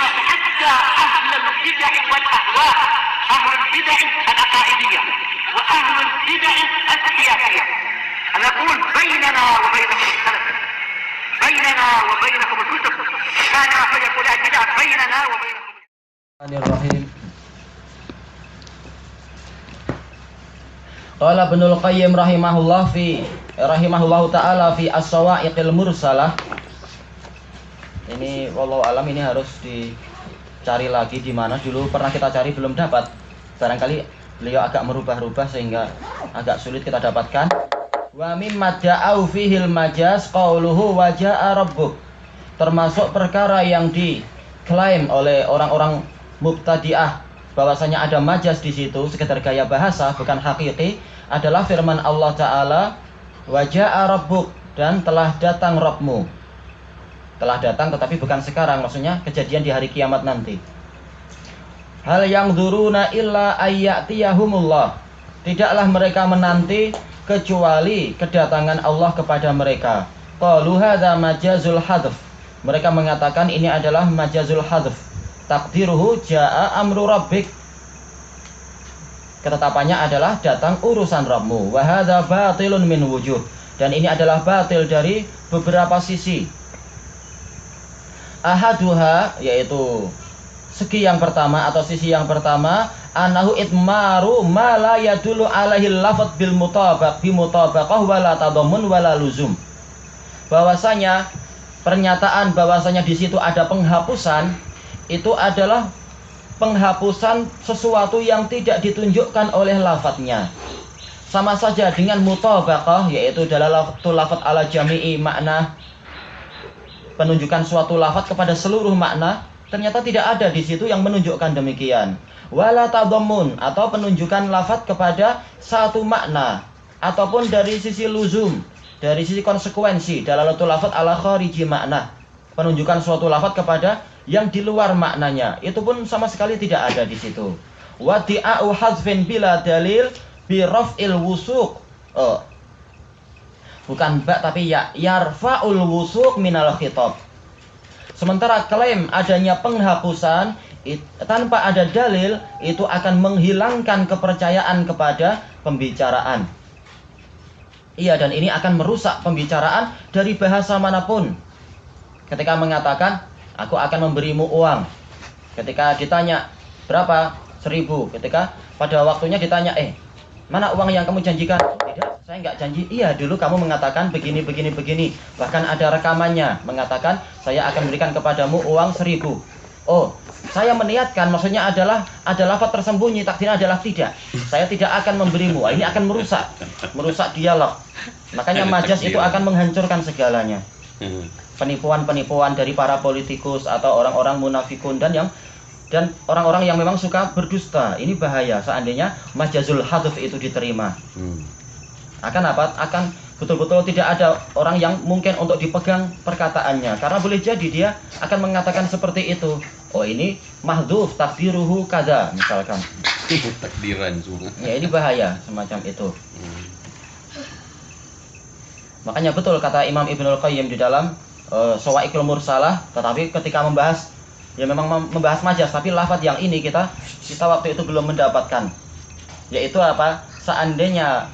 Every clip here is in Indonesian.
حتى أهل البدع والأهواء، أهل البدع العقائدية وأهل البدع السياسية. أنا أقول بيننا وبينكم السلف، بيننا وبينكم الكتب، كان فيقول البدع بيننا وبينكم. Bismillahirrahmanirrahim. Qala Ibnul Qayyim rahimahullahu taala fi as-sawa'iqil mursalah. Ini wallahu alam, ini harus dicari lagi di mana dulu pernah kita cari belum dapat. Barangkali beliau agak merubah-rubah sehingga agak sulit kita dapatkan. Wa mimma da'au fihil majaz qauluhu wa ja'a rabbuk. Termasuk perkara yang diklaim oleh orang-orang mubtadi'ah bahwasanya ada majaz di situ sekedar gaya bahasa bukan hakiki, adalah firman Allah Ta'ala wa ja'a rabbuk, dan telah datang Rabbmu. Telah datang tetapi bukan sekarang, maksudnya kejadian di hari kiamat nanti. Hal yang dzuruna illa ayyatiyahumullah. Tidaklah mereka menanti kecuali kedatangan Allah kepada mereka. Qalu hadza majazul hadf. Mereka mengatakan ini adalah majazul hadf. Takdiruhu jaa amru rabbik. Ketetapannya adalah datang urusan Rabbmu. Wa hadza batilun min wujuh. Dan ini adalah batil dari beberapa sisi. Ahaduha, yaitu segi yang pertama atau sisi yang pertama, anahu itmaru ma la yadullu alaihi lafadz bil mutabaqah wala tadammun wala luzum. Bahwasanya pernyataan bahwasanya di situ ada penghapusan, itu adalah penghapusan sesuatu yang tidak ditunjukkan oleh lafadznya. Sama saja dengan mutabaqah, yaitu dalalatul lafadz ala jami'i makna, penunjukan suatu lafadz kepada seluruh makna, ternyata tidak ada di situ yang menunjukkan demikian. Wala tadammun, atau penunjukan lafadz kepada satu makna, ataupun dari sisi luzum, dari sisi konsekuensi, dalalatul lafadz ala khariji makna, penunjukan suatu lafadz kepada yang di luar maknanya, itu pun sama sekali tidak ada di situ. Wadi'a'u hadzfin bila dalil bi raf'il wusuq. Bukan ba tapi ya, yarfa'ul wusuq minal khitab. Sementara klaim adanya penghapusan tanpa ada dalil, itu akan menghilangkan kepercayaan kepada pembicaraan. Iya, dan ini akan merusak pembicaraan dari bahasa manapun. Ketika mengatakan, aku akan memberimu uang. Ketika ditanya, berapa? 1.000. Ketika pada waktunya ditanya, mana uang yang kamu janjikan? Tidak, saya nggak janji. Iya, dulu kamu mengatakan begini. Bahkan ada rekamannya mengatakan, saya akan berikan kepadamu uang 1.000. Oh, saya meniatkan, maksudnya adalah ada lafaz tersembunyi, takdirnya adalah tidak. Saya tidak akan memberimu. Ini akan merusak dialog. Makanya majaz itu akan menghancurkan segalanya. Penipuan-penipuan dari para politikus atau orang-orang munafikun dan orang-orang yang memang suka berdusta. Ini bahaya seandainya majazul hadf itu diterima. Akan apa? Akan betul-betul tidak ada orang yang mungkin untuk dipegang perkataannya, karena boleh jadi dia akan mengatakan seperti itu. Oh, ini mahdhuf takdiruhu kaza misalkan. Takdiran semua. Ya, ini bahaya semacam itu. Makanya betul kata Imam Ibnul Qayyim di dalam Sawa'iqul Mursalah, tetapi ketika membahas, ya memang membahas majaz, tapi lafadz yang ini kita waktu itu belum mendapatkan. Yaitu apa? Seandainya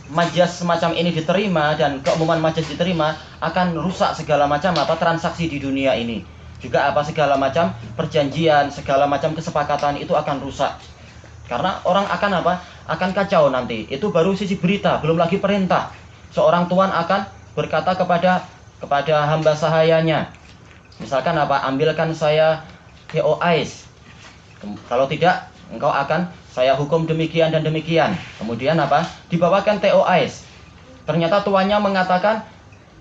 majaz semacam ini diterima dan keumuman majaz diterima, akan rusak segala macam transaksi di dunia ini. Juga segala macam perjanjian, segala macam kesepakatan itu akan rusak. Karena orang akan akan kacau nanti. Itu baru sisi berita, belum lagi perintah. Seorang tuan akan berkata kepada hamba sahayanya, misalkan ambilkan saya TOIs. Kalau tidak, engkau akan saya hukum demikian dan demikian. Kemudian dibawakan TOIs. Ternyata tuannya mengatakan,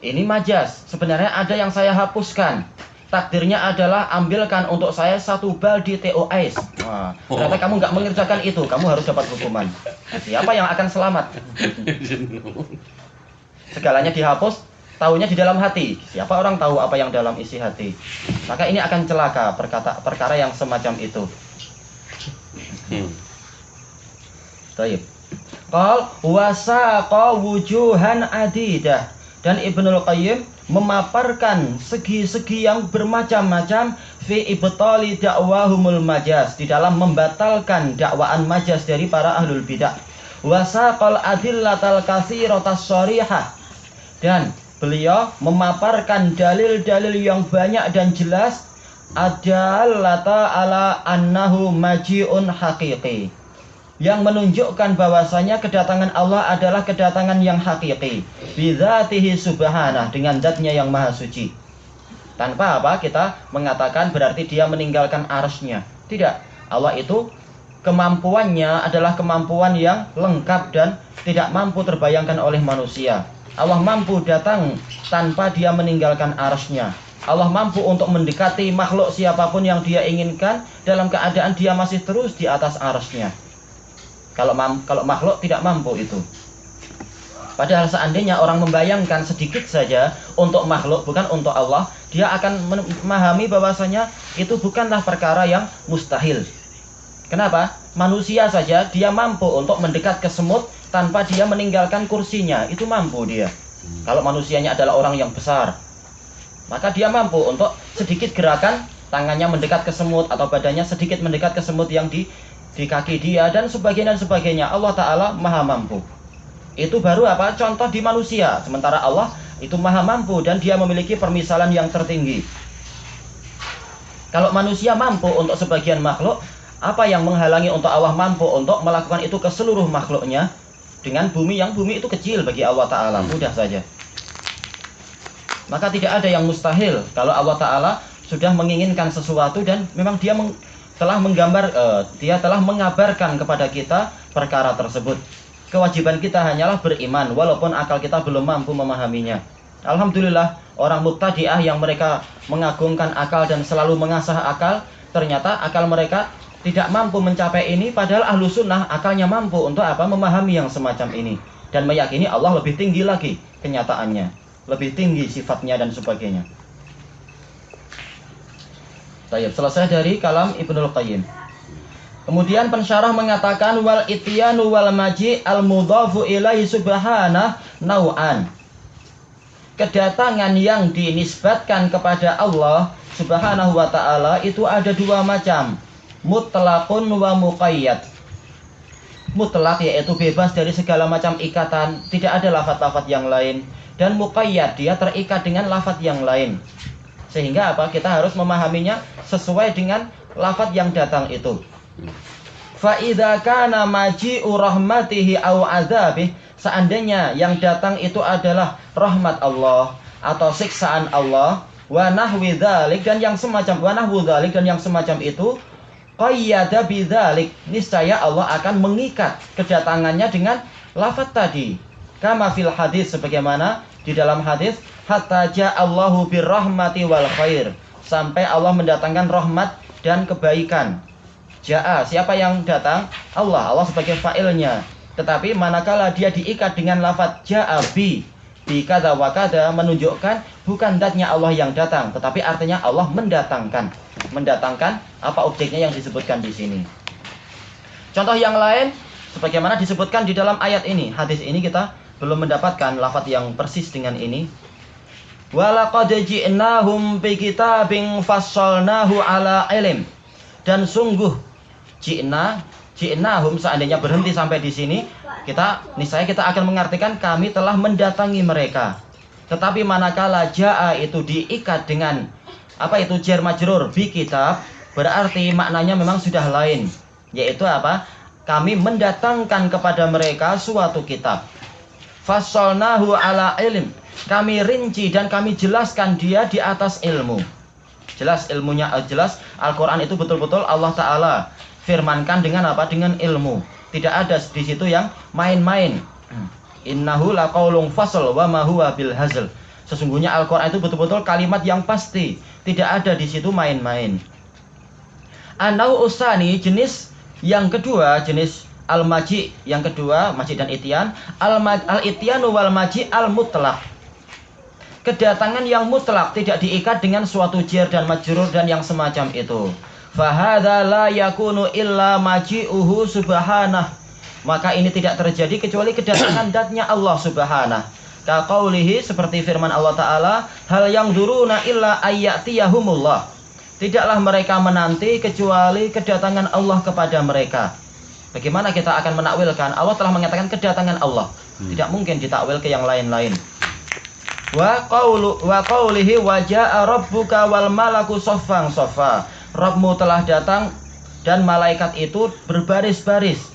ini majaz, sebenarnya ada yang saya hapuskan. Takdirnya adalah ambilkan untuk saya 1 baldi TOIs. Nah, ternyata kamu nggak mengerjakan itu, kamu harus dapat hukuman. Siapa yang akan selamat? Segalanya dihapus, tahunya di dalam hati. Siapa orang tahu apa yang dalam isi hati? Maka ini akan celaka perkara yang semacam itu. Baik. Qal wasaqa wujuhan adidah. Dan Ibnul Qayyim memaparkan segi-segi yang bermacam-macam fi ibtali dakwahumul majaz, di dalam membatalkan dakwaan majaz dari para ahlul bidah. Wasaqal adillatal katsiratas sharihah, dan beliau memaparkan dalil-dalil yang banyak dan jelas adallata ala annahu maji'un haqiqi, yang menunjukkan bahwasanya kedatangan Allah adalah kedatangan yang hakiki, bidzatihi subhanah, dengan zatnya yang maha suci. Tanpa apa kita mengatakan berarti dia meninggalkan arsy-Nya. Tidak, Allah itu kemampuannya adalah kemampuan yang lengkap dan tidak mampu terbayangkan oleh manusia. Allah mampu datang tanpa dia meninggalkan arsy-Nya. Allah mampu untuk mendekati makhluk siapapun yang dia inginkan dalam keadaan dia masih terus di atas arsy-Nya. Kalau makhluk tidak mampu itu. Padahal seandainya orang membayangkan sedikit saja untuk makhluk, bukan untuk Allah, dia akan memahami bahwasanya itu bukanlah perkara yang mustahil. Kenapa? Manusia saja dia mampu untuk mendekat ke semut tanpa dia meninggalkan kursinya. Itu mampu dia. Kalau manusianya adalah orang yang besar, maka dia mampu untuk sedikit gerakan tangannya mendekat ke semut atau badannya sedikit mendekat ke semut yang di kaki dia dan sebagainya. Allah Ta'ala maha mampu. Itu baru apa? Contoh di manusia. Sementara Allah itu maha mampu dan dia memiliki permisalan yang tertinggi. Kalau manusia mampu untuk sebagian makhluk, apa yang menghalangi untuk Allah mampu untuk melakukan itu ke seluruh makhluknya? Dengan bumi, yang bumi itu kecil bagi Allah Ta'ala, mudah saja. Maka tidak ada yang mustahil kalau Allah Ta'ala sudah menginginkan sesuatu dan memang dia dia telah mengabarkan kepada kita perkara tersebut. Kewajiban kita hanyalah beriman walaupun akal kita belum mampu memahaminya. Alhamdulillah, orang mubtadi'ah yang mereka mengagungkan akal dan selalu mengasah akal, ternyata akal mereka tidak mampu mencapai ini, padahal ahlu sunnah akalnya mampu untuk apa? Memahami yang semacam ini dan meyakini Allah lebih tinggi lagi kenyataannya, lebih tinggi sifatnya dan sebagainya. Baik, selesai dari kalam Ibnul Qayyim. Kemudian pensyarah mengatakan wal ityanu wal maji al mudhafu ilaihi subhanah nau'an. Kedatangan yang dinisbatkan kepada Allah Subhanahu wa ta'ala itu ada dua macam, mutlaqun wa muqayyad. Mutlak yaitu bebas dari segala macam ikatan, tidak ada lafaz-lafaz yang lain, dan muqayyad dia terikat dengan lafaz yang lain. Sehingga apa? Kita harus memahaminya sesuai dengan lafaz yang datang itu. Fa idza kana maji'u rahmatihi aw adzabih, seandainya yang datang itu adalah rahmat Allah atau siksaan Allah, wa nahwi dzalik dan yang semacam itu, qayyada bidzalik, niscaya Allah akan mengikat kedatangannya dengan lafaz tadi. Kama fil hadis, sebagaimana di dalam hadis, hatta ja'allahu birrahmati wal khair, sampai Allah mendatangkan rahmat dan kebaikan. Ja'a, siapa yang datang? Allah sebagai fa'ilnya. Tetapi manakala dia diikat dengan lafaz ja'a bi kada wa kada, menunjukkan bukan zatnya Allah yang datang, tetapi artinya Allah mendatangkan apa objeknya yang disebutkan di sini. Contoh yang lain sebagaimana disebutkan di dalam ayat ini, hadis ini kita belum mendapatkan lafaz yang persis dengan ini. Walaqad ji'nahum bi kitabin fassalnahu ala ilm, dan sungguh ji'nahum, seandainya berhenti sampai di sini, niscaya kita akan mengartikan kami telah mendatangi mereka. Tetapi manakala ja'a itu diikat dengan apa itu jar majrur bi kitab, berarti maknanya memang sudah lain, yaitu apa? Kami mendatangkan kepada mereka suatu kitab. Fassalnahu ala ilm, kami rinci dan kami jelaskan dia di atas ilmu. Jelas ilmunya, jelas Al-Quran itu betul-betul Allah Ta'ala firmankan dengan apa? Dengan ilmu. Tidak ada di situ yang main-main. Innahu laqaulun fasl wa ma huwa bil hazl. Sesungguhnya Al-Quran itu betul-betul kalimat yang pasti. Tidak ada di situ main-main. Anau usani, jenis yang kedua, jenis al-maji yang kedua, maji dan ityan. Al-ityanu wal maji al-mutlaq. Kedatangan yang mutlak, tidak diikat dengan suatu jar dan majrur dan yang semacam itu. Fahadha la yakunu illa maji'uhu subhanah. Maka ini tidak terjadi kecuali kedatangan zatnya Allah Subhanah. Kaqaulihi, seperti firman Allah Ta'ala, hal yang duruna illa ayyatiyahumullah. Tidaklah mereka menanti kecuali kedatangan Allah kepada mereka. Bagaimana kita akan menakwilkan? Allah telah mengatakan kedatangan Allah. Tidak mungkin ditakwil ke yang lain-lain. Wa qaulihi wa jaa rabbuka wal malaku saffan saffa. Rabbmu telah datang dan malaikat itu berbaris-baris.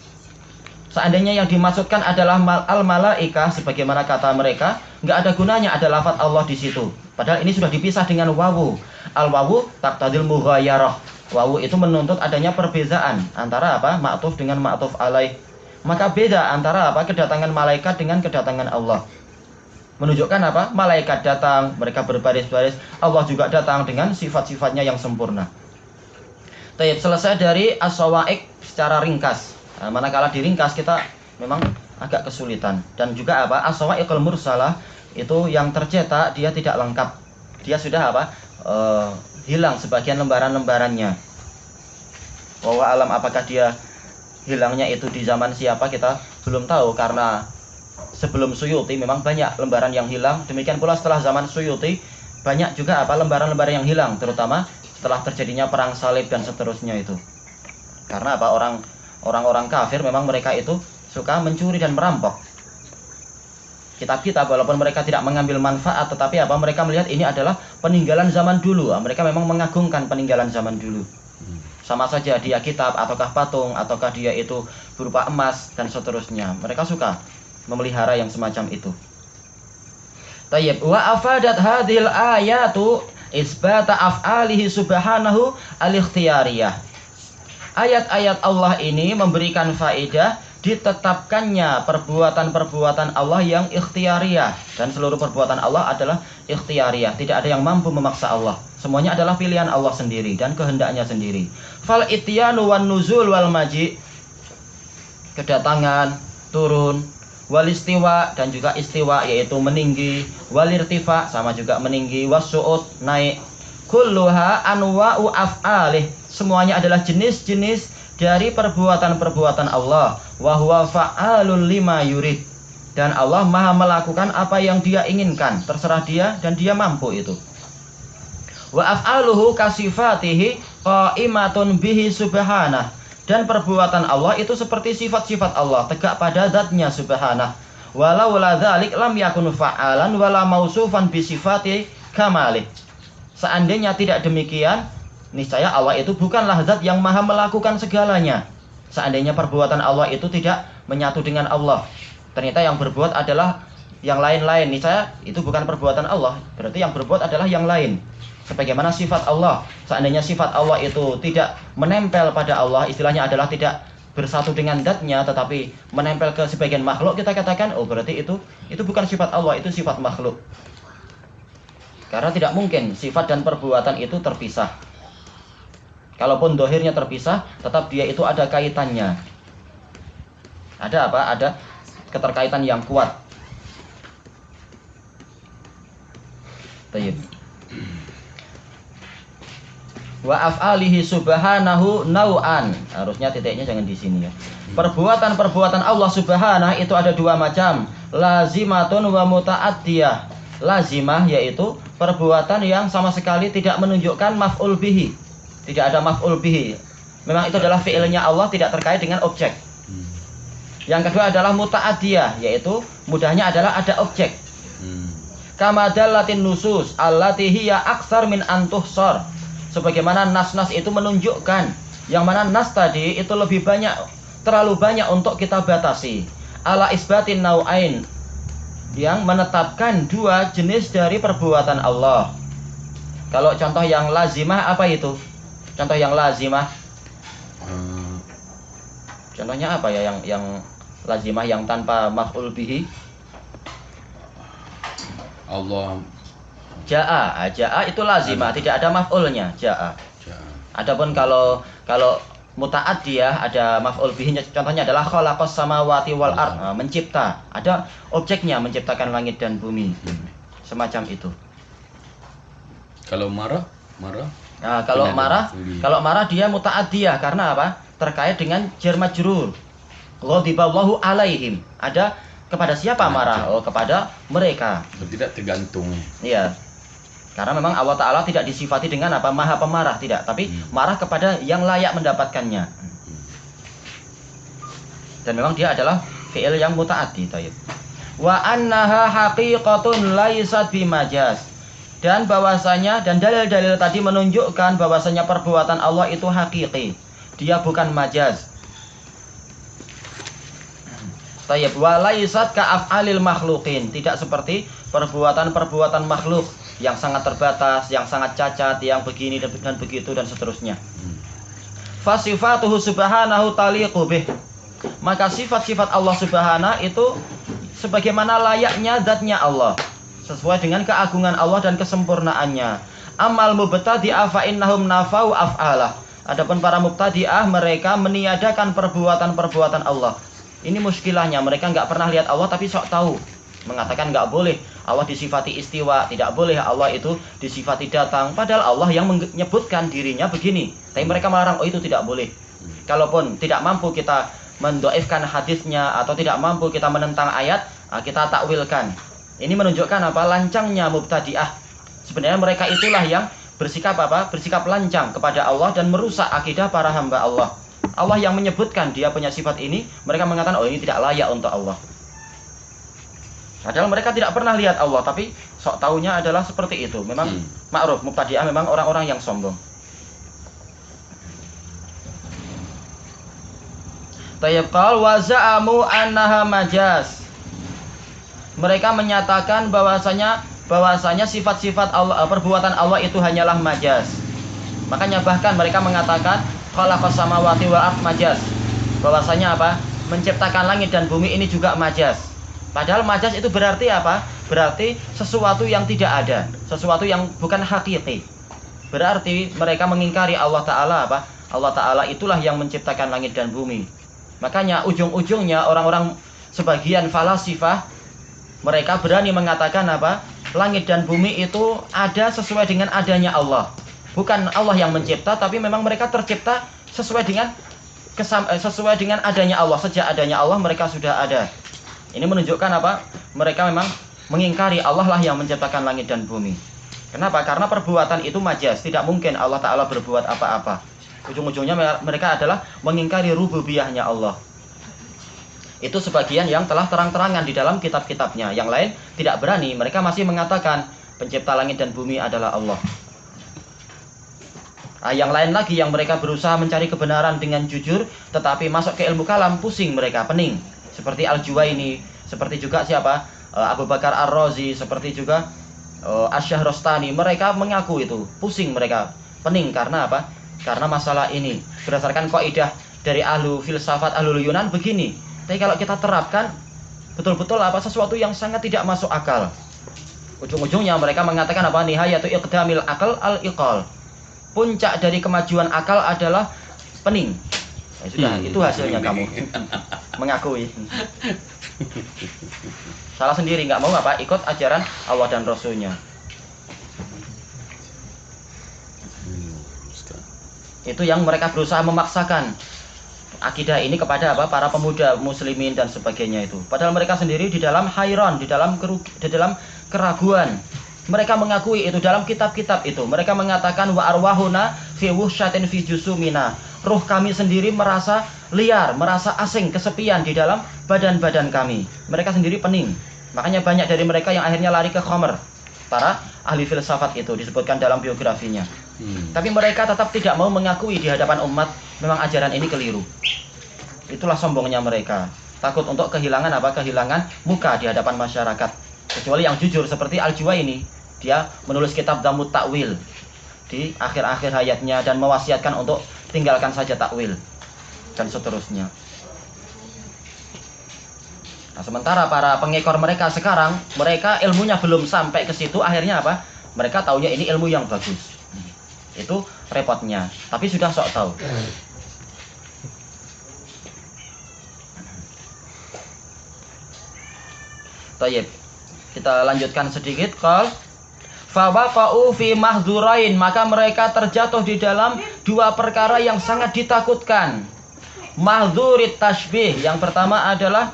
Seandainya yang dimaksudkan adalah al-malaikah sebagaimana kata mereka, enggak ada gunanya ada lafaz Allah di situ. Padahal ini sudah dipisah dengan wawu. Al-wawu taqtadil mughayarah. Wawu itu menuntut adanya perbedaan antara apa? Ma'tuf dengan ma'tuf alaih. Maka beda antara apa? Kedatangan malaikat dengan kedatangan Allah. Menunjukkan apa? Malaikat datang, mereka berbaris-baris, Allah juga datang dengan sifat-sifatnya yang sempurna. Baik, selesai dari as-sawa'iq secara ringkas. Nah, manakala diringkas kita memang agak kesulitan. Dan juga apa? As-sawa'iqul mursalah itu yang tercetak dia tidak lengkap. Dia sudah apa? Hilang sebagian lembaran-lembarannya. Wallahu alam, apakah dia hilangnya itu di zaman siapa kita belum tahu, karena sebelum Suyuti memang banyak lembaran yang hilang. Demikian pula setelah zaman Suyuti banyak juga apa lembaran-lembaran yang hilang, terutama setelah terjadinya perang salib dan seterusnya itu. Karena apa? Orang-orang kafir memang mereka itu suka mencuri dan merampok kitab-kitab, walaupun mereka tidak mengambil manfaat, tetapi apa? Mereka melihat ini adalah peninggalan zaman dulu. Mereka memang mengagungkan peninggalan zaman dulu. Sama saja dia kitab ataukah patung ataukah dia itu berupa emas dan seterusnya. Mereka suka memelihara yang semacam itu. Tayyib, wa afadat hadhil ayatu isbata af'alihi subhanahu al-ikhtiyariyah. Ayat-ayat Allah ini memberikan faedah ditetapkannya perbuatan-perbuatan Allah yang ikhtiyariyah, dan seluruh perbuatan Allah adalah ikhtiyariyah. Tidak ada yang mampu memaksa Allah. Semuanya adalah pilihan Allah sendiri dan kehendaknya sendiri. Fal ityanu wan nuzul wal maji, kedatangan, turun, wal istiwa dan juga istiwa yaitu meninggi, wal irtifa sama juga meninggi, wasu'ud naik. Kulluha anwa'u af'alih, semuanya adalah jenis-jenis dari perbuatan-perbuatan Allah. Wa huwa fa'alul lima yurid, dan Allah Maha melakukan apa yang Dia inginkan, terserah Dia dan Dia mampu itu. Wa af'aluhu kasifatihi qa'imatun bihi subhanah, dan perbuatan Allah itu seperti sifat-sifat Allah, tegak pada zatnya subhanah. Walau la dzalik lam yakun fa'alan wala mausufan bi sifati kamalih. Seandainya tidak demikian, niscaya Allah itu bukanlah zat yang maha melakukan segalanya. Seandainya perbuatan Allah itu tidak menyatu dengan Allah, ternyata yang berbuat adalah yang lain-lain, niscaya itu bukan perbuatan Allah. Berarti yang berbuat adalah yang lain. Sebagaimana sifat Allah, seandainya sifat Allah itu tidak menempel pada Allah, istilahnya adalah tidak bersatu dengan zatnya, tetapi menempel ke sebagian makhluk, kita katakan, oh berarti itu bukan sifat Allah, itu sifat makhluk. Karena tidak mungkin sifat dan perbuatan itu terpisah. Kalaupun dohirnya terpisah, tetap dia itu ada kaitannya. Ada apa? Ada keterkaitan yang kuat. Tayyib. Wa af'alihi subhanahu nau'an. Harusnya titiknya jangan di sini ya. Perbuatan-perbuatan Allah subhanahu itu ada dua macam. Lazimatun wa muta'addiyah. Lazimah yaitu perbuatan yang sama sekali tidak menunjukkan maf'ul bihi. Tidak ada maf'ul bihi. Memang itu adalah fi'ilnya Allah, tidak terkait dengan objek. Yang kedua adalah muta'addiyah, yaitu mudahnya adalah ada objek. Kama dallatin nusus allati hiya aksar min antuhsar. Sebagaimana nas-nas itu menunjukkan, yang mana nas tadi itu lebih banyak, terlalu banyak untuk kita batasi. Ala isbatin nau'ain, yang menetapkan dua jenis dari perbuatan Allah. Kalau contoh yang lazimah apa itu? Contoh yang lazimah. Contohnya apa ya yang lazimah yang tanpa maf'ul bihi? Allah. Ja'a itu lazimah, tidak ada maf'ulnya, ja'a. Adapun kalau muta'addiyah ada maf'ul bihi, contohnya adalah khalaqas samawati wal ard, mencipta. Ada objeknya, menciptakan langit dan bumi. Semacam itu. Kalau marah? Nah, kalau marah dia muta'addiyah karena apa? Terkait dengan jar majrur. Ghadiballahu alaihim. Ada Kepada siapa marah? Oh, kepada mereka. Tidak tergantung. Iya. Karena memang Allah Ta'ala tidak disifati dengan apa? Maha pemarah, tidak. Tapi marah kepada yang layak mendapatkannya. Dan memang dia adalah fi'il yang muta'addi. Wa annaha haqiqatun laisat bimajaz. Dan bahwasanya, dan dalil-dalil tadi menunjukkan bahwasanya perbuatan Allah itu hakiki. Dia bukan majaz. Tayyib, wa laisat ka'af'alil makhluqin. Tidak seperti perbuatan-perbuatan makhluk yang sangat terbatas, yang sangat cacat, yang begini dan begitu dan seterusnya. Fasifatuhu subhanahu taliqu bih. Maka sifat-sifat Allah Subhanahu itu sebagaimana layaknya zatnya Allah, sesuai dengan keagungan Allah dan kesempurnaannya. Amal mubtadi'ah fa innahum nafau af'alah. Adapun para mubtadi'ah, mereka meniadakan perbuatan-perbuatan Allah. Ini muskilahnya, mereka nggak pernah lihat Allah tapi sok tahu. Mengatakan nggak boleh Allah disifati istiwa, tidak boleh Allah itu disifati datang. Padahal Allah yang menyebutkan dirinya begini. Tapi mereka melarang, oh itu tidak boleh. Kalaupun tidak mampu kita mendoifkan hadisnya atau tidak mampu kita menentang ayat, kita takwilkan. Ini menunjukkan apa? Lancangnya mubtadi'ah. Sebenarnya mereka itulah yang bersikap apa? Bersikap lancang kepada Allah dan merusak akidah para hamba Allah. Allah yang menyebutkan dia punya sifat ini, mereka mengatakan, oh ini tidak layak untuk Allah. Padahal mereka tidak pernah lihat Allah, tapi sok taunya adalah seperti itu. Memang ma'ruf, mubtadi'ah memang orang-orang yang sombong. Tayyibqal wa za'amu annaha majaz. Mereka menyatakan bahwasanya sifat-sifat Allah, perbuatan Allah itu hanyalah majaz. Makanya bahkan mereka mengatakan khalaqas samawati wal ardh majaz. Bahwasanya apa? Menciptakan langit dan bumi ini juga majaz. Padahal majaz itu berarti apa? Berarti sesuatu yang tidak ada, sesuatu yang bukan hakiki. Berarti mereka mengingkari Allah Ta'ala apa? Allah Ta'ala itulah yang menciptakan langit dan bumi. Makanya ujung-ujungnya orang-orang sebagian falasifah, mereka berani mengatakan apa? Langit dan bumi itu ada sesuai dengan adanya Allah. Bukan Allah yang mencipta, tapi memang mereka tercipta sesuai dengan adanya Allah. Sejak adanya Allah mereka sudah ada. Ini menunjukkan apa? Mereka memang mengingkari Allah lah yang menciptakan langit dan bumi. Kenapa? Karena perbuatan itu majaz. Tidak mungkin Allah Ta'ala berbuat apa-apa. Ujung-ujungnya mereka adalah mengingkari rububiyahnya Allah. Itu sebagian yang telah terang-terangan di dalam kitab-kitabnya. Yang lain tidak berani. Mereka masih mengatakan pencipta langit dan bumi adalah Allah. Yang lain lagi yang mereka berusaha mencari kebenaran dengan jujur, tetapi masuk ke ilmu kalam, pusing mereka, pening. Seperti Al-Juwaini, seperti juga siapa? Abu Bakar Ar-Razi, seperti juga Asy-Syahrastani. Mereka mengaku itu, pusing mereka, pening karena apa? Karena masalah ini berdasarkan kaidah dari ahlu filsafat ahlul Yunan begini. Tapi kalau kita terapkan betul-betul apa? Sesuatu yang sangat tidak masuk akal. Ujung-ujungnya mereka mengatakan apa? Nihayatu iqdamil aqal al-iqal. Puncak dari kemajuan akal adalah pening. Ya sudah, itu hasilnya kamu mengakui. Salah sendiri, nggak mau apa? Ikut ajaran Allah dan Rasulnya. Itu yang mereka berusaha memaksakan akidah ini kepada apa? Para pemuda muslimin dan sebagainya itu. Padahal mereka sendiri di dalam hayran, di dalam keraguan. Mereka mengakui itu dalam kitab-kitab itu. Mereka mengatakan wa arwahuna fi wuhsyatin fi jusumina. Ruh kami sendiri merasa liar, merasa asing, kesepian di dalam badan-badan kami. Mereka sendiri pening. Makanya banyak dari mereka yang akhirnya lari ke khamr. Para ahli filsafat itu disebutkan dalam biografinya. Tapi mereka tetap tidak mau mengakui di hadapan umat memang ajaran ini keliru. Itulah sombongnya mereka. Takut untuk kehilangan apa? Kehilangan muka di hadapan masyarakat. Kecuali yang jujur seperti Al-Juwaini. Dia menulis kitab Dhammut Ta'wil di akhir-akhir hayatnya dan mewasiatkan untuk tinggalkan saja takwil dan seterusnya. Nah, sementara para pengekor mereka sekarang, mereka ilmunya belum sampai ke situ, akhirnya apa? Mereka taunya ini ilmu yang bagus. Itu repotnya, tapi sudah sok tahu. Tayyib. Kita lanjutkan sedikit. Qal fawaqa'u fi mahdzurain, maka mereka terjatuh di dalam dua perkara yang sangat ditakutkan. Mahdzurit tasybih, yang pertama adalah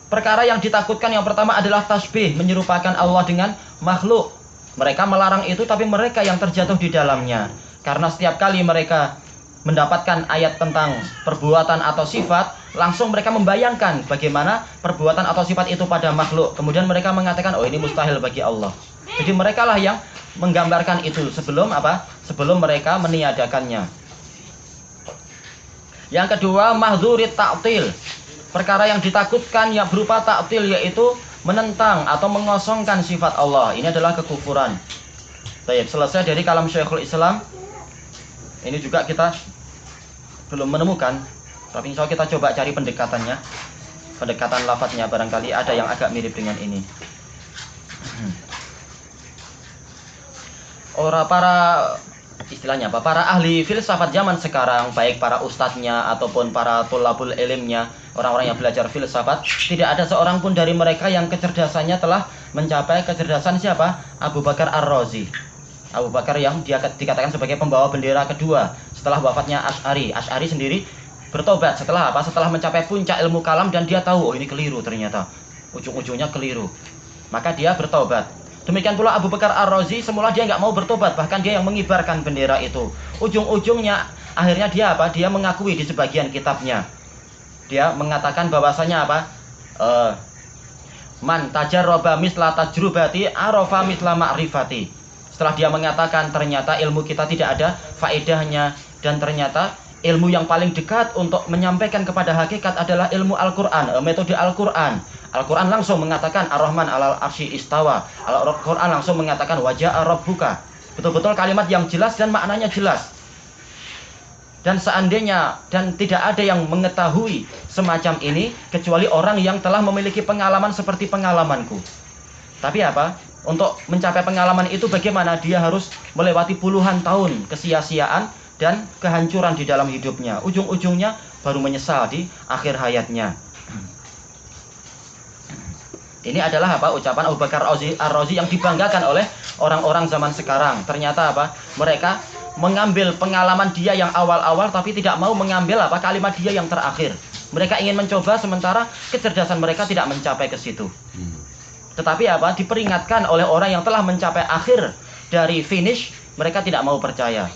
Perkara yang ditakutkan yang pertama adalah tasbih, menyerupakan Allah dengan makhluk. Mereka melarang itu, tapi mereka yang terjatuh di dalamnya. Karena setiap kali mereka mendapatkan ayat tentang perbuatan atau sifat, langsung mereka membayangkan bagaimana perbuatan atau sifat itu pada makhluk. Kemudian mereka mengatakan, oh ini mustahil bagi Allah. Jadi mereka lah yang menggambarkan itu sebelum apa? Sebelum mereka meniadakannya. Yang kedua, mahzurit ta'til. Perkara yang ditakutkan yang berupa ta'til, yaitu menentang atau mengosongkan sifat Allah. Ini adalah kekufuran. Baik, selesai dari kalam Syekhul Islam. Ini juga kita belum menemukan, tapi insya Allah kita coba cari pendekatannya, pendekatan lafadznya, barangkali ada yang agak mirip dengan ini. Para ahli filsafat zaman sekarang, baik para ustadznya ataupun para tulabul ilmnya, orang-orang yang belajar filsafat, tidak ada seorang pun dari mereka yang kecerdasannya telah mencapai kecerdasan siapa? Abu Bakar Ar-Razi. Abu Bakar yang dia dikatakan sebagai pembawa bendera kedua setelah wafatnya Asy'ari. Asy'ari sendiri bertobat setelah apa? Setelah mencapai puncak ilmu kalam dan dia tahu, oh ini keliru ternyata. Ujung-ujungnya keliru. Maka dia bertobat. Demikian pula Abu Bakar Ar-Razi, semula dia nggak mau bertobat, bahkan dia yang mengibarkan bendera itu. Ujung-ujungnya akhirnya dia apa? Dia mengakui di sebagian kitabnya. Dia mengatakan bahwasanya apa? Man tajarraba misla tajrubati arafa misla ma'rifati. Setelah dia mengatakan ternyata ilmu kita tidak ada faedahnya, dan ternyata ilmu yang paling dekat untuk menyampaikan kepada hakikat adalah ilmu Al-Quran, metode Al-Quran. Al-Quran langsung mengatakan Ar-Rahman alal arsy istawa. Al-Quran langsung mengatakan waja'a rabbuka. Betul-betul kalimat yang jelas dan maknanya jelas. Dan seandainya dan tidak ada yang mengetahui semacam ini kecuali orang yang telah memiliki pengalaman seperti pengalamanku. Tapi apa? Untuk mencapai pengalaman itu bagaimana? Dia harus melewati puluhan tahun kesia-siaan dan kehancuran di dalam hidupnya. Ujung-ujungnya baru menyesal di akhir hayatnya. Ini adalah apa? Ucapan Abu Bakar Ar-Razi yang dibanggakan oleh orang-orang zaman sekarang. Ternyata apa? Mereka mengambil pengalaman dia yang awal-awal tapi tidak mau mengambil apa? Kalimat dia yang terakhir. Mereka ingin mencoba sementara kecerdasan mereka tidak mencapai ke situ. Tetapi apa? Diperingatkan oleh orang yang telah mencapai akhir dari finish, mereka tidak mau percaya.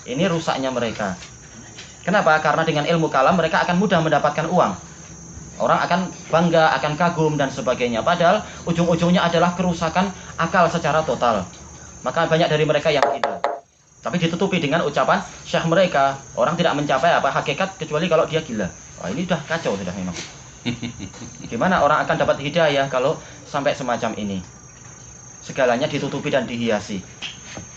Ini rusaknya mereka. Kenapa? Karena dengan ilmu kalam mereka akan mudah mendapatkan uang. Orang akan bangga, akan kagum dan sebagainya. Padahal ujung-ujungnya adalah kerusakan akal secara total. Maka banyak dari mereka yang tidak. Tapi ditutupi dengan ucapan syekh mereka. Orang tidak mencapai apa hakikat kecuali kalau dia gila. Wah, ini udah kacau sudah memang. Gimana orang akan dapat hidayah kalau sampai semacam ini? Segalanya ditutupi dan dihiasi.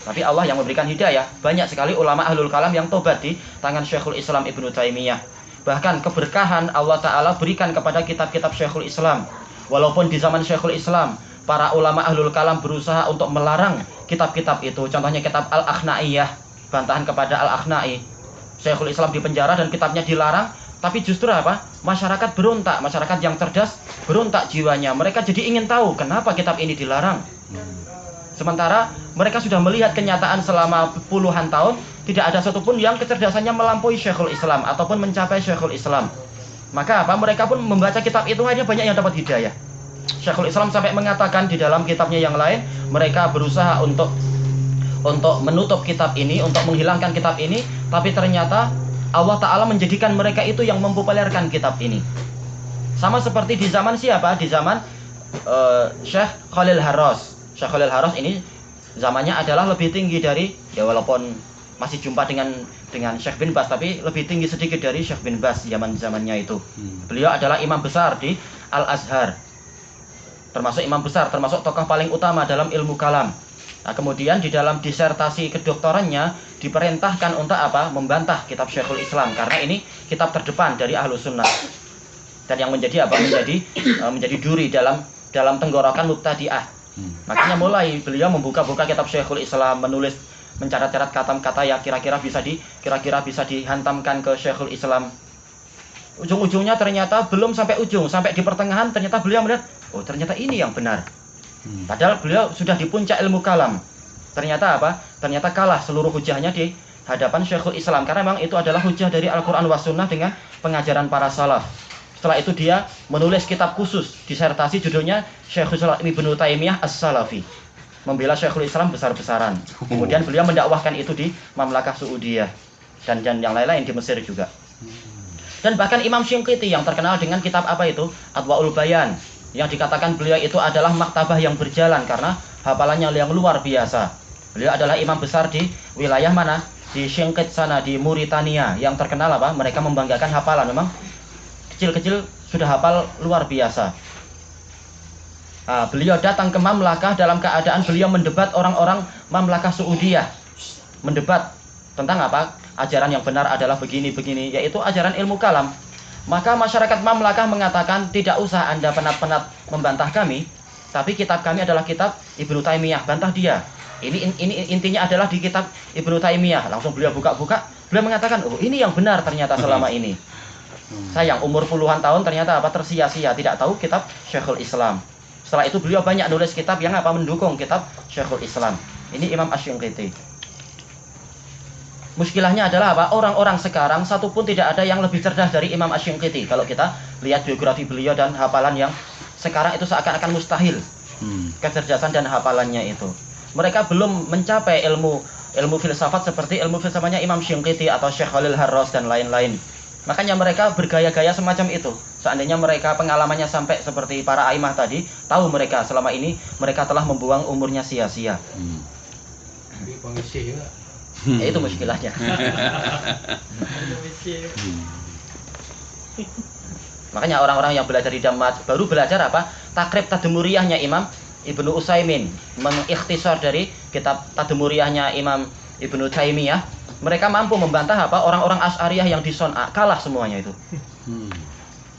Tapi Allah yang memberikan hidayah. Banyak sekali ulama ahlul kalam yang tobat di tangan Syekhul Islam Ibnu Taimiyah. Bahkan keberkahan Allah Ta'ala berikan kepada kitab-kitab Syekhul Islam. Walaupun di zaman Syekhul Islam para ulama ahlul kalam berusaha untuk melarang kitab-kitab itu. Contohnya kitab Al-Akhna'iyah, bantahan kepada Al-Akhnai. Syekhul Islam dipenjara dan kitabnya dilarang. Tapi justru apa? Masyarakat berontak, masyarakat yang cerdas berontak jiwanya. Mereka jadi ingin tahu kenapa kitab ini dilarang. Sementara mereka sudah melihat kenyataan selama puluhan tahun, tidak ada satupun yang kecerdasannya melampaui Syekhul Islam ataupun mencapai Syekhul Islam. Maka apa? Mereka pun membaca kitab itu akhirnya banyak yang dapat hidayah. Syekhul Islam sampai mengatakan di dalam kitabnya yang lain, mereka berusaha untuk menutup kitab ini, untuk menghilangkan kitab ini, tapi ternyata Allah Ta'ala menjadikan mereka itu yang mempopulerkan kitab ini. Sama seperti di zaman siapa? Di zaman Syekh Khalil Harras. Syekh Khalil Harras ini zamannya adalah lebih tinggi dari, ya walaupun masih jumpa dengan Syekh bin Baz, tapi lebih tinggi sedikit dari Syekh bin Baz zamannya itu. Beliau adalah imam besar di Al-Azhar. Termasuk imam besar, termasuk tokoh paling utama dalam ilmu kalam. Nah, kemudian di dalam disertasi kedoktorannya diperintahkan untuk apa? Membantah kitab Syekhul Islam, karena ini kitab terdepan dari Ahlus Sunnah. Dan yang menjadi apa? Menjadi duri dalam tenggorokan mubtadi'ah. Makanya mulai beliau membuka-buka kitab Syekhul Islam, menulis, mencatat-catat kata-kata yang kira-kira bisa dihantamkan ke Syekhul Islam. Ujung-ujungnya ternyata belum sampai ujung, sampai di pertengahan ternyata beliau melihat, oh ternyata ini yang benar. Padahal beliau sudah di puncak ilmu kalam. Ternyata apa? Ternyata kalah seluruh hujahnya di hadapan Syekhul Islam. Karena memang itu adalah hujah dari Al-Quran was Sunnah dengan pengajaran para salaf. Setelah itu dia menulis kitab khusus, disertasi judulnya Syekhul Islam Ibnu Taimiyah As-Salafi. Membela Syekhul Islam besar-besaran. Kemudian beliau mendakwahkan itu di Mamlakah Saudiyah dan yang lain-lain di Mesir juga. Dan bahkan Imam Syinqiti yang terkenal dengan kitab apa itu? Adwaul Bayan, yang dikatakan beliau itu adalah maktabah yang berjalan karena hafalannya yang luar biasa. Beliau adalah imam besar di wilayah mana? Di Syinqit sana, di Mauritania, yang terkenal apa? Mereka membanggakan hafalan. Memang kecil-kecil sudah hafal luar biasa. Beliau datang ke Mamlakah dalam keadaan beliau mendebat orang-orang Mamlakah Saudiyah. Mendebat tentang apa? Ajaran yang benar adalah begini-begini, yaitu ajaran ilmu kalam. Maka masyarakat Mamlakah mengatakan, tidak usah Anda penat-penat membantah kami, tapi kitab kami adalah kitab Ibnu Taimiyah, bantah dia. Ini intinya adalah di kitab Ibnu Taimiyah. Langsung beliau buka-buka, beliau mengatakan, oh ini yang benar ternyata selama ini. Sayang, umur puluhan tahun ternyata apa tersia-sia, tidak tahu kitab Syekhul Islam. Setelah itu beliau banyak nulis kitab yang apa mendukung kitab Syekhul Islam. Ini Imam Asy-Syinqiti. Muskilahnya adalah apa? Orang-orang sekarang satupun tidak ada yang lebih cerdas dari Imam Asy-Syinqiti. Kalau kita lihat biografi beliau dan hafalan yang sekarang itu seakan-akan mustahil. Kecerdasan dan hafalannya itu. Mereka belum mencapai ilmu filsafat seperti ilmu filsafatnya Imam Syinqiti atau Syekh Khalil Harras dan lain-lain. Makanya mereka bergaya-gaya semacam itu. Seandainya mereka pengalamannya sampai seperti para aimah tadi, tahu mereka selama ini mereka telah membuang umurnya sia-sia. Ya, itu muskilahnya. Makanya orang-orang yang belajar di Damaj baru belajar apa? Takrib Tadmuriyahnya Imam Ibnu Utsaimin, mengikhtisar dari kitab Tadmuriyahnya Imam Ibnu Taimiyah. Mereka mampu membantah apa? Orang-orang Asy'ariyah yang di Son'a, kalah semuanya itu.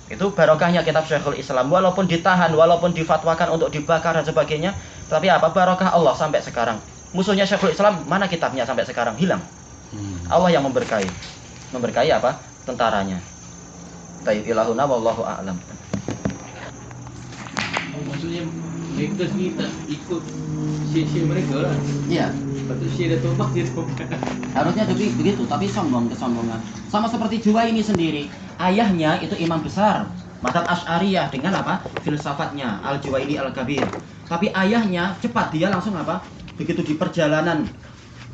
Itu barokahnya kitab Syekhul Islam, walaupun ditahan, walaupun difatwakan untuk dibakar dan sebagainya, tapi apa? Barokah Allah sampai sekarang. Musuhnya Syekhul Islam, mana kitabnya sampai sekarang? Hilang. Allah yang memberkahi. Memberkahi apa? Tentaranya. Taib ilahuna wallahu a'lam. Maksudnya mereka sendiri tak ikut syekh-syekh mereka lah. Iya. Lepas tu syekh dah tobat, dia tobat. Harusnya begitu, tapi sombong kesombongan. Sama seperti Juwaini sendiri. Ayahnya itu imam besar mazhab Asy'ariyah dengan apa? Filsafatnya Al-Juwaini Al-Kabir. Tapi ayahnya cepat, dia langsung apa? Begitu di perjalanan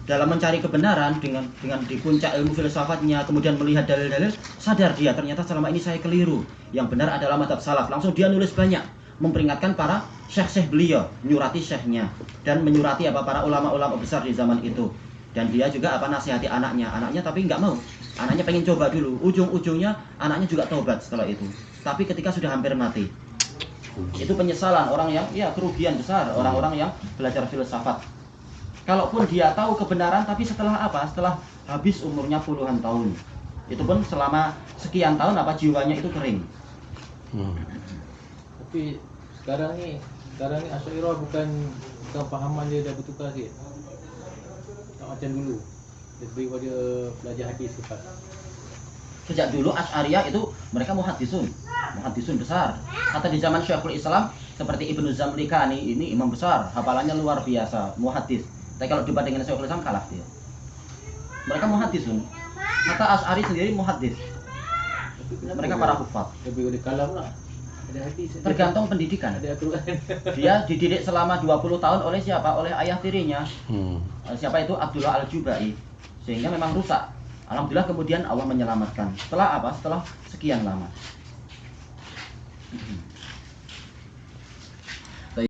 dalam mencari kebenaran dengan di puncak ilmu filsafatnya, kemudian melihat dalil-dalil, sadar dia ternyata selama ini saya keliru. Yang benar adalah mazhab salaf. Langsung dia nulis banyak, memperingatkan para syekh-syekh beliau, menyurati syekhnya dan menyurati apa para ulama-ulama besar di zaman itu. Dan dia juga apa nasihati anaknya tapi nggak mau. Anaknya pengen coba dulu. Ujung-ujungnya anaknya juga taubat setelah itu. Tapi ketika sudah hampir mati, itu penyesalan orang yang kerugian besar orang-orang yang belajar filsafat. Kalaupun dia tahu kebenaran, tapi setelah apa? Setelah habis umurnya puluhan tahun, itu pun selama sekian tahun apa jiwanya itu kering. Tapi sekarang ni Asy'ariyah bukan pahaman dia dah bertukar sikit. Tak macam dulu. Lebih pada belajar hadis lepas. Sejak dulu Asy'ariyah itu mereka muhaddisun besar. Kata di zaman Syekhul Islam seperti Ibnu Zamlikani ini imam besar, hafalannya luar biasa, muhaddis. Tapi kalau dibandingkan Syekhul Islam kalah dia. Mereka muhaddisun. Kata Asy'ari sendiri muhaddis. Mereka para hufaz. Lebih pada kalam lah. Ada hadis. Tergantung pendidikan. Ada aturan. Dia dididik selama 20 tahun oleh siapa? Oleh ayah tirinya. Siapa itu? Abdullah Al-Jubai. Sehingga memang rusak. Alhamdulillah kemudian Allah menyelamatkan. Setelah apa? Setelah sekian lama.